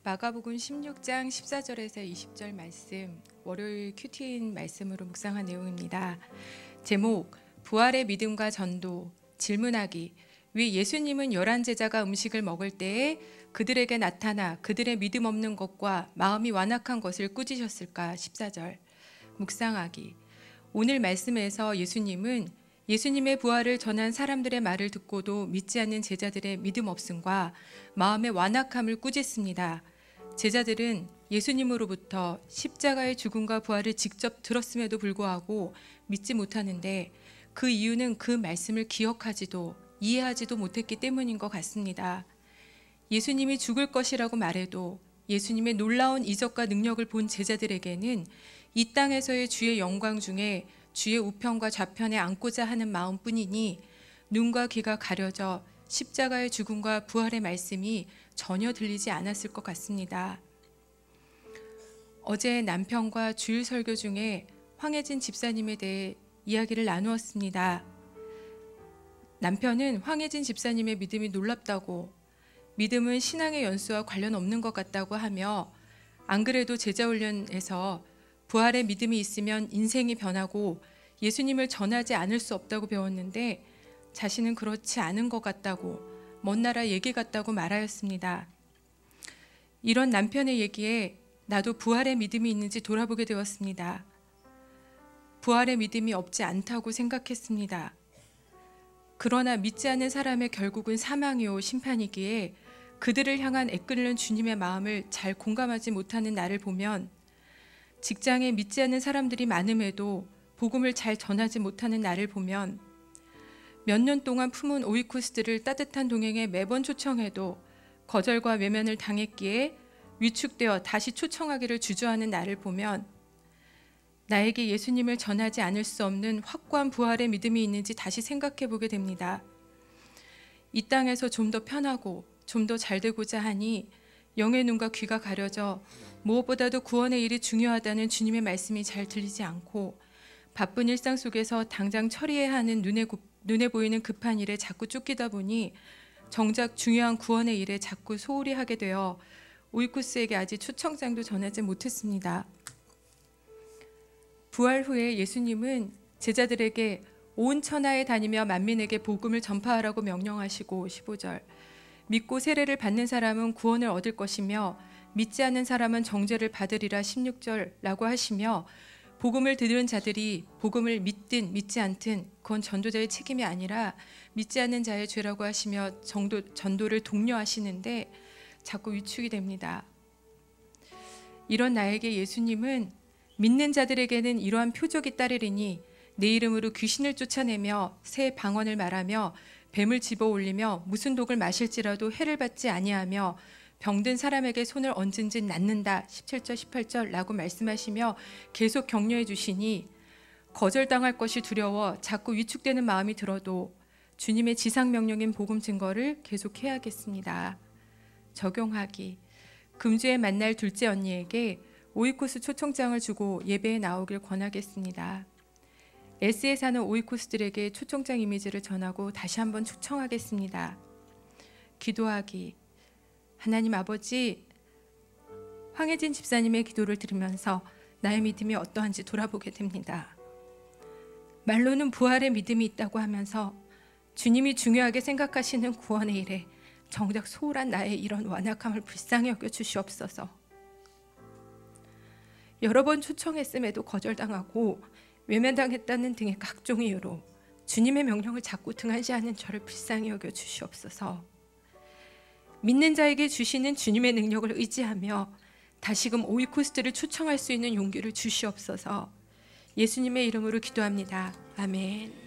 마가복음 16장 14절에서 20절 말씀, 월요일 큐티인 말씀으로 묵상한 내용입니다. 제목, 부활의 믿음과 전도. 질문하기, 왜 예수님은 11제자가 음식을 먹을 때에 그들에게 나타나 그들의 믿음 없는 것과 마음이 완악한 것을 꾸짖으셨을까? 14절. 묵상하기, 오늘 말씀에서 예수님은 예수님의 부활을 전한 사람들의 말을 듣고도 믿지 않는 제자들의 믿음 없음과 마음의 완악함을 꾸짖습니다. 제자들은 예수님으로부터 십자가의 죽음과 부활을 직접 들었음에도 불구하고 믿지 못하는데 그 이유는 그 말씀을 기억하지도 이해하지도 못했기 때문인 것 같습니다. 예수님이 죽을 것이라고 말해도 예수님의 놀라운 이적과 능력을 본 제자들에게는 이 땅에서의 주의 영광 중에 주의 우편과 좌편에 앉고자 하는 마음뿐이니 눈과 귀가 가려져 십자가의 죽음과 부활의 말씀이 전혀 들리지 않았을 것 같습니다. 어제 남편과 주일 설교 중에 황혜진 집사님에 대해 이야기를 나누었습니다. 남편은 황혜진 집사님의 믿음이 놀랍다고, 믿음은 신앙의 연수와 관련 없는 것 같다고 하며, 안 그래도 제자훈련에서 부활의 믿음이 있으면 인생이 변하고 예수님을 전하지 않을 수 없다고 배웠는데 자신은 그렇지 않은 것 같다고, 먼 나라 얘기 같다고 말하였습니다. 이런 남편의 얘기에 나도 부활의 믿음이 있는지 돌아보게 되었습니다. 부활의 믿음이 없지 않다고 생각했습니다. 그러나 믿지 않는 사람의 결국은 사망이요 심판이기에 그들을 향한 애끓는 주님의 마음을 잘 공감하지 못하는 나를 보면, 직장에 믿지 않는 사람들이 많음에도 복음을 잘 전하지 못하는 나를 보면, 몇 년 동안 품은 오이쿠스들을 따뜻한 동행에 매번 초청해도 거절과 외면을 당했기에 위축되어 다시 초청하기를 주저하는 나를 보면 나에게 예수님을 전하지 않을 수 없는 확고한 부활의 믿음이 있는지 다시 생각해 보게 됩니다. 이 땅에서 좀 더 편하고 좀 더 잘 되고자 하니 영의 눈과 귀가 가려져 무엇보다도 구원의 일이 중요하다는 주님의 말씀이 잘 들리지 않고 바쁜 일상 속에서 당장 처리해야 하는 눈에 보이는 급한 일에 자꾸 쫓기다 보니 정작 중요한 구원의 일에 자꾸 소홀히 하게 되어 오이쿠스에게 아직 초청장도 전하지 못했습니다. 부활 후에 예수님은 제자들에게 온 천하에 다니며 만민에게 복음을 전파하라고 명령하시고, 15절, 믿고 세례를 받는 사람은 구원을 얻을 것이며 믿지 않는 사람은 정죄를 받으리라, 16절라고 하시며, 복음을 들은 자들이 복음을 믿든 믿지 않든 그건 전도자의 책임이 아니라 믿지 않는 자의 죄라고 하시며 전도를 독려하시는데 자꾸 위축이 됩니다. 이런 나에게 예수님은 믿는 자들에게는 이러한 표적이 따르리니 내 이름으로 귀신을 쫓아내며 새 방언을 말하며 뱀을 집어 올리며 무슨 독을 마실지라도 해를 받지 아니하며 병든 사람에게 손을 얹은 즉 낫는다, 17절 18절라고 말씀하시며 계속 격려해 주시니 거절당할 것이 두려워 자꾸 위축되는 마음이 들어도 주님의 지상명령인 복음 증거를 계속해야겠습니다. 적용하기, 금주에 만날 둘째 언니에게 오이쿠스 초청장을 주고 예배에 나오길 권하겠습니다. S에 사는 오이쿠스들에게 초청장 이미지를 전하고 다시 한번 초청하겠습니다. 기도하기, 하나님 아버지, 황혜진 집사님의 기도를 들으면서 나의 믿음이 어떠한지 돌아보게 됩니다. 말로는 부활의 믿음이 있다고 하면서 주님이 중요하게 생각하시는 구원의 일에 정작 소홀한 나의 이런 완악함을 불쌍히 여겨 주시옵소서. 여러 번 초청했음에도 거절당하고 외면당했다는 등의 각종 이유로 주님의 명령을 자꾸 등한시하는 저를 불쌍히 여겨 주시옵소서. 믿는 자에게 주시는 주님의 능력을 의지하며 다시금 오이쿠스들을 초청할 수 있는 용기를 주시옵소서. 예수님의 이름으로 기도합니다. 아멘.